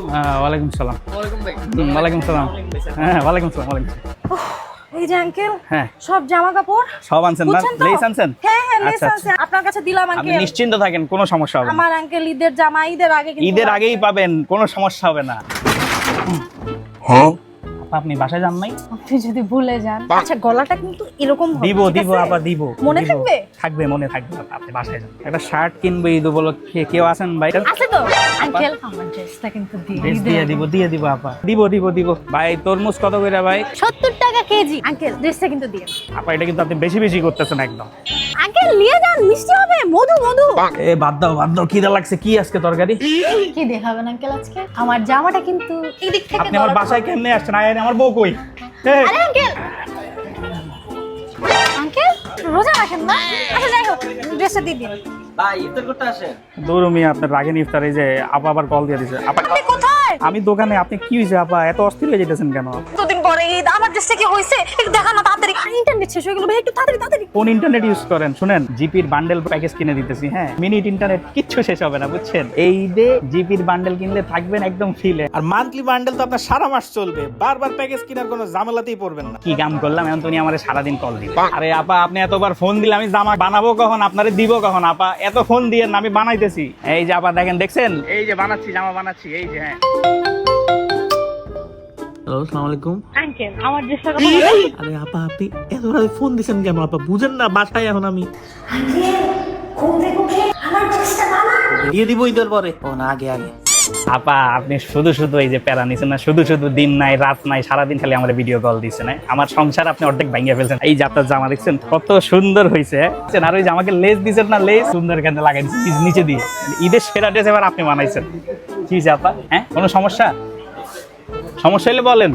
ওয়ালাইকুম সালাম। ওয়ালাইকুম ভাই। ওয়ালাইকুম সালাম। হ্যাঁ ওয়ালাইকুম সালাম। ওয়ালাইকুম সালাম। এই যে আঙ্কেল, হ্যাঁ সব জামা কাপড় সব আনছেন না? বুঝছেন তো? লেস আনছেন? হ্যাঁ হ্যাঁ লেস আচ্ছা, আছে, আপনার কাছে দিলাম আপনি আঙ্কেল। নিশ্চিন্ত থাকেন, কোনো সমস্যা হবে না। আমার আঙ্কেল ঈদের জামা ঈদের আগে কিন্তু ঈদের আগেই পাবেন, কোনো সমস্যা হবে না। আপা, আপনি বাসায় যান নাই? আপনি যদি ভুলে যান, আচ্ছা গলাটা কিন্তু এরকম হবে, দিব ঠিক দিব আছে? আপা, দিব। মনে দিব। থাকবে? থাকবে, মনে থাকবে আপা, আপনি বাসায় যান। একটা শার্ট কিনবো ঈদ উপলক্ষে, কেউ আছেন ভাই? আছে তো আঙ্কেল, আমার ড্রেসটা কিন্তু দিয়ে ড্রেস দিয়ে দিব, দিয়ে দিব আপা, দিব দিব দিব। ভাই তরমুজ কত করে ভাই? 70 টাকা কেজি আঙ্কেল, ড্রেসটা কিন্তু দিয়ে। আপা এটা কিন্তু আপনি বেশি বেশি করতেছেন একদম। আঙ্কেল নিয়ে যান, মিষ্টি হবে, মধু মধু। এ বাদ দাও, খিদা লাগছে। কি আজকে তরকারি? কি দেখাবেন আঙ্কেল আজকে? আমার জামাটা কিন্তু এদিক থেকে আপনি আমার গলাটা- বাসায় কেমনে আসছেন? আয় আমার বউ কই? এই, আরে আঙ্কেল, আঙ্কেল রোজা রাখেন না? আচ্ছা যাই হোক, ড্রেসটা দিয়ে দিন। ভাই ইফতার করতে আসেন। দৌড় মিয়া, আপনার রাগের ইফতারে যে আপা আবার কল দিয়ে দিছে। আপা আপনি কোথায়? আমি দোকানে। আপনি কি হয়েছে আপা, এত অস্থির হয়ে যেতেছেন কেন? দুদিন পরে ঈদ, আমার ড্রেসটা কি হইছে? একটু দেখা না তাড়াতাড়ি, ইন্টারনেট শেষ হয়ে গেল ভাই, একটু তাড়াতাড়ি তাড়াতাড়ি। কোন ইন্টারনেট ইউজ করেন? শুনেন, জিপির বান্ডেল প্যাকেজ কিনে দিতেছি। হ্যাঁ, মিনিট ইন্টারনেট কিচ্ছু শেষ হবে না, বুঝছেন? এই ঈদে জিপির বান্ডেল কিনলে থাকবেন একদম ফ্রিলে। আর মান্থলি বান্ডেল তো আপনার সারা মাস চলবে, বারবার প্যাকেজ কেনার কোনো ঝামেলাতেই পড়বেন না। কি কাম করলাম এখন, তুমি আমারে সারাদিন কল দিবে। আরে আপা, আপনি এতবার ফোন দিলে আমি জামা বানাবো কখন, আপনারে দিব কখন? আপা এত ফোন দিয়ে না, আমি বানাইতেছি। এই যে আপা দেখেন, দেখছেন? এই যে বানাচ্ছি, জামা বানাচ্ছি, এই যে। হ্যাঁ হ্যালো, আসসালামু আলাইকুম। আঙ্কেল আমার ড্রেসটা কথা বলেন। আরে আপা, আপনি এত রাতে ফোন দিছেন কেন? আপা বুঝেন না, বাসায় এখন আমি দিয়ে দিব ঈদের পরে। ও না, আগে আগে। আপা, আপনি শুধু শুধু এই যে প্যারা নিছেন না, শুধু শুধু দিন নাই রাত নাই, সারাদিন খালি আমার ভিডিও কল দিচ্ছেন। আমার সংসার আপনি অর্ধেক ভাঙিয়ে ফেলছেন। এই যে আপনার জামা দেখছেন কত সুন্দর হয়েছে, আর ওই যে আমাকে লেস দিচ্ছেন না, লেস সুন্দর কেন লাগাই দিচ্ছেন নিচে দিয়ে। ঈদের সেরা ড্রেস এবার আপনি বানাইছেন। কি যে আপা, হ্যাঁ কোনো সমস্যা? সমস্যা হলে বলেন।